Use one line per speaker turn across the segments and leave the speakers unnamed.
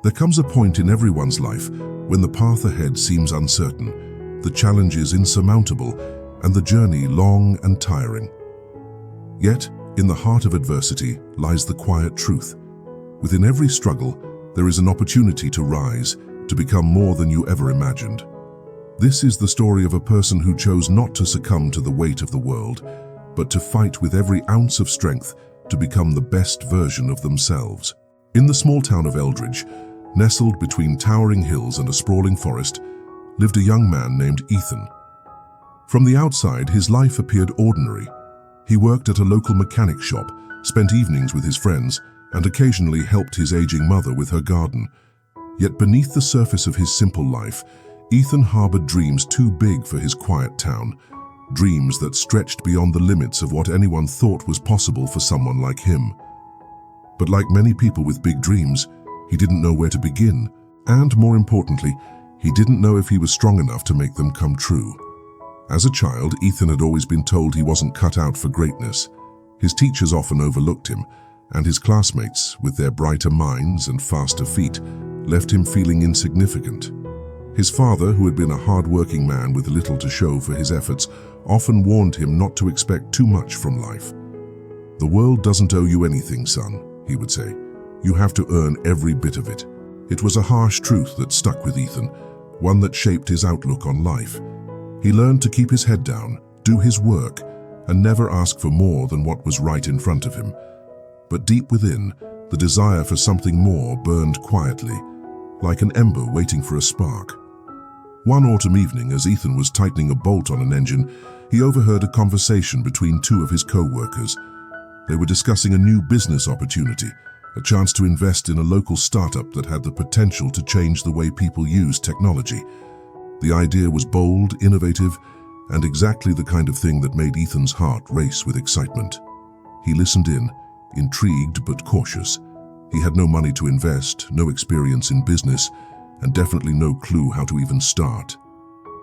There comes a point in everyone's life when the path ahead seems uncertain, the challenge is insurmountable, and the journey long and tiring. Yet, in the heart of adversity lies the quiet truth. Within every struggle, there is an opportunity to rise, to become more than you ever imagined. This is the story of a person who chose not to succumb to the weight of the world, but to fight with every ounce of strength to become the best version of themselves. In the small town of Eldridge, nestled between towering hills and a sprawling forest, lived a young man named Ethan. From the outside, his life appeared ordinary. He worked at a local mechanic shop, spent evenings with his friends, and occasionally helped his aging mother with her garden. Yet beneath the surface of his simple life, Ethan harbored dreams too big for his quiet town, dreams that stretched beyond the limits of what anyone thought was possible for someone like him. But like many people with big dreams, he didn't know where to begin, and more importantly, he didn't know if he was strong enough to make them come true. As a child, Ethan had always been told he wasn't cut out for greatness. His teachers often overlooked him, and his classmates, with their brighter minds and faster feet, left him feeling insignificant. His father, who had been a hard-working man with little to show for his efforts, often warned him not to expect too much from life. "The world doesn't owe you anything, son," he would say. "You have to earn every bit of it." It was a harsh truth that stuck with Ethan, one that shaped his outlook on life. He learned to keep his head down, do his work, and never ask for more than what was right in front of him. But deep within, the desire for something more burned quietly, like an ember waiting for a spark. One autumn evening, as Ethan was tightening a bolt on an engine, he overheard a conversation between two of his co-workers. They were discussing a new business opportunity, a chance to invest in a local startup that had the potential to change the way people use technology. The idea was bold, innovative, and exactly the kind of thing that made Ethan's heart race with excitement. He listened in, intrigued but cautious. He had no money to invest, no experience in business, and definitely no clue how to even start.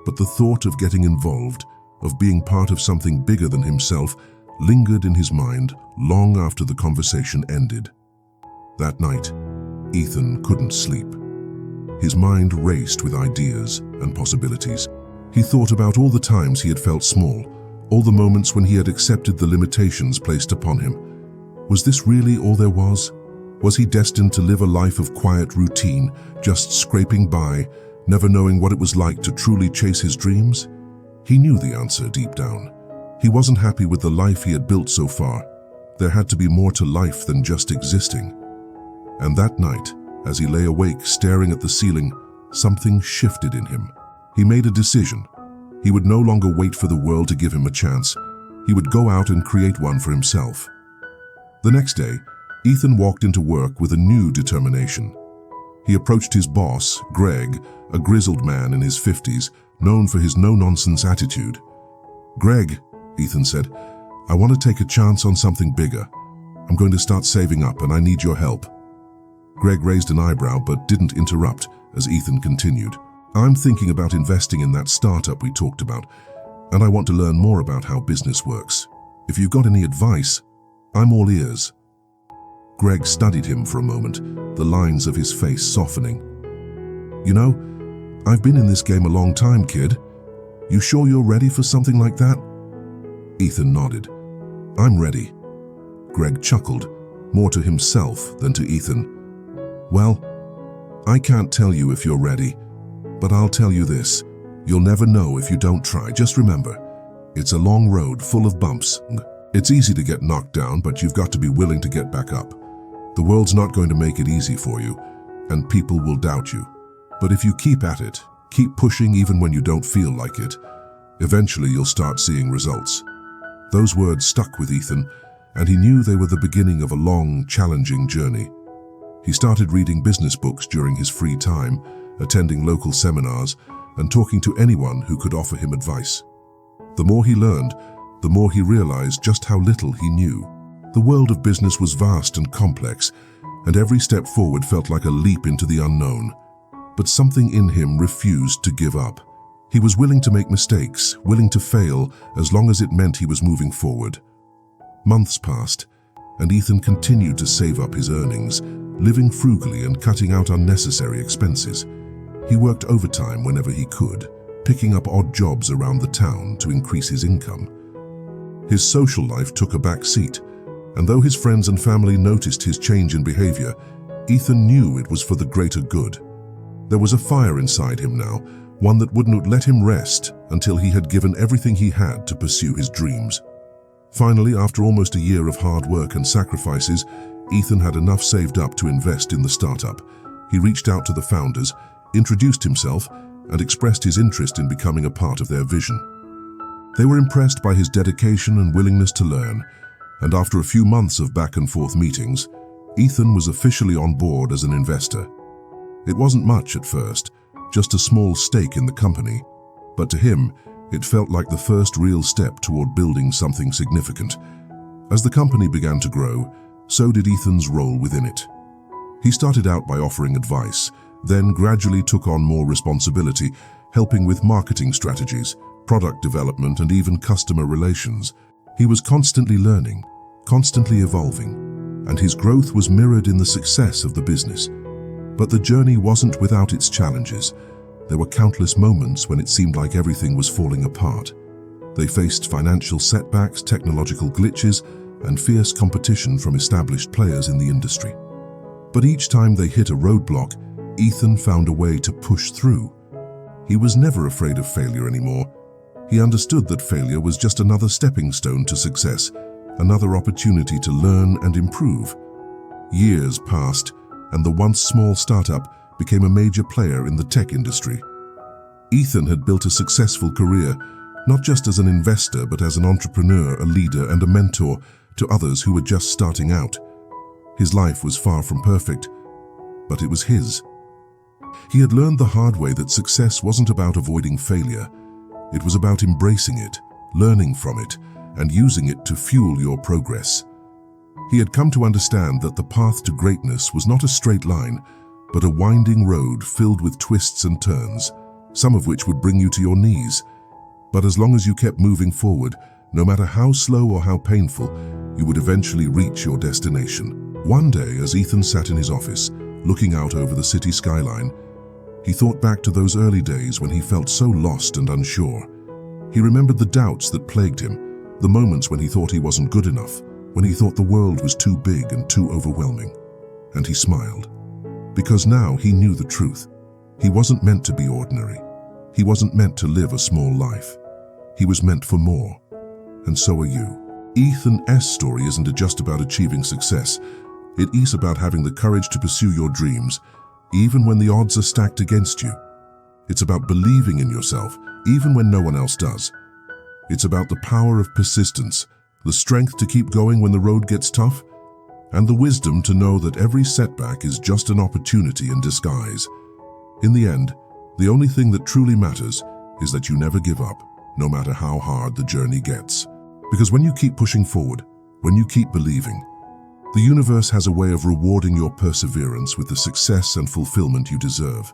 But the thought of getting involved, of being part of something bigger than himself, lingered in his mind long after the conversation ended. That night, Ethan couldn't sleep. His mind raced with ideas and possibilities. He thought about all the times he had felt small, all the moments when he had accepted the limitations placed upon him. Was this really all there was? Was he destined to live a life of quiet routine, just scraping by, never knowing what it was like to truly chase his dreams? He knew the answer deep down. He wasn't happy with the life he had built so far. There had to be more to life than just existing. And that night, as he lay awake staring at the ceiling, something shifted in him. He made a decision. He would no longer wait for the world to give him a chance. He would go out and create one for himself. The next day, Ethan walked into work with a new determination. He approached his boss, Greg, a grizzled man in his 50s, known for his no-nonsense attitude. "Greg," Ethan said, "I want to take a chance on something bigger. I'm going to start saving up and I need your help." Greg raised an eyebrow but didn't interrupt as Ethan continued. "I'm thinking about investing in that startup we talked about, and I want to learn more about how business works. If you've got any advice, I'm all ears." Greg studied him for a moment, the lines of his face softening. "You know, I've been in this game a long time, kid. You sure you're ready for something like that?" Ethan nodded. "I'm ready." Greg chuckled, more to himself than to Ethan. "Well, I can't tell you if you're ready, but I'll tell you this. You'll never know if you don't try. Just remember, it's a long road full of bumps. It's easy to get knocked down, but you've got to be willing to get back up. The world's not going to make it easy for you, and people will doubt you. But if you keep at it, keep pushing even when you don't feel like it, eventually you'll start seeing results." Those words stuck with Ethan, and he knew they were the beginning of a long, challenging journey. He started reading business books during his free time, attending local seminars, and talking to anyone who could offer him advice. The more he learned, the more he realized just how little he knew. The world of business was vast and complex, and every step forward felt like a leap into the unknown. But something in him refused to give up. He was willing to make mistakes, willing to fail, as long as it meant he was moving forward. Months passed, and Ethan continued to save up his earnings, living frugally and cutting out unnecessary expenses. He worked overtime whenever he could, picking up odd jobs around the town to increase his income. His social life took a back seat, and though his friends and family noticed his change in behavior, Ethan knew it was for the greater good. There was a fire inside him now, one that wouldn't let him rest until he had given everything he had to pursue his dreams. Finally, after almost a year of hard work and sacrifices, Ethan had enough saved up to invest in the startup. He reached out to the founders, introduced himself, and expressed his interest in becoming a part of their vision. They were impressed by his dedication and willingness to learn, and after a few months of back-and-forth meetings, Ethan was officially on board as an investor. It wasn't much at first, just a small stake in the company, but to him, it felt like the first real step toward building something significant. As the company began to grow, so did Ethan's role within it. He started out by offering advice, then gradually took on more responsibility, helping with marketing strategies, product development, and even customer relations. He was constantly learning, constantly evolving, and his growth was mirrored in the success of the business. But the journey wasn't without its challenges. There were countless moments when it seemed like everything was falling apart. They faced financial setbacks, technological glitches, and fierce competition from established players in the industry. But each time they hit a roadblock, Ethan found a way to push through. He was never afraid of failure anymore. He understood that failure was just another stepping stone to success, another opportunity to learn and improve. Years passed, and the once small startup became a major player in the tech industry. Ethan had built a successful career, not just as an investor, but as an entrepreneur, a leader, and a mentor to others who were just starting out. His life was far from perfect, but it was his. He had learned the hard way that success wasn't about avoiding failure. It was about embracing it, learning from it, and using it to fuel your progress. He had come to understand that the path to greatness was not a straight line, but a winding road filled with twists and turns, some of which would bring you to your knees. But as long as you kept moving forward, no matter how slow or how painful, you would eventually reach your destination. One day, as Ethan sat in his office, looking out over the city skyline, he thought back to those early days when he felt so lost and unsure. He remembered the doubts that plagued him, the moments when he thought he wasn't good enough, when he thought the world was too big and too overwhelming. And he smiled, because now he knew the truth. He wasn't meant to be ordinary. He wasn't meant to live a small life. He was meant for more. And so are you. Ethan's story isn't just about achieving success. It is about having the courage to pursue your dreams, even when the odds are stacked against you. It's about believing in yourself, even when no one else does. It's about the power of persistence, the strength to keep going when the road gets tough, and the wisdom to know that every setback is just an opportunity in disguise. In the end, the only thing that truly matters is that you never give up, no matter how hard the journey gets. Because when you keep pushing forward, when you keep believing, the universe has a way of rewarding your perseverance with the success and fulfillment you deserve.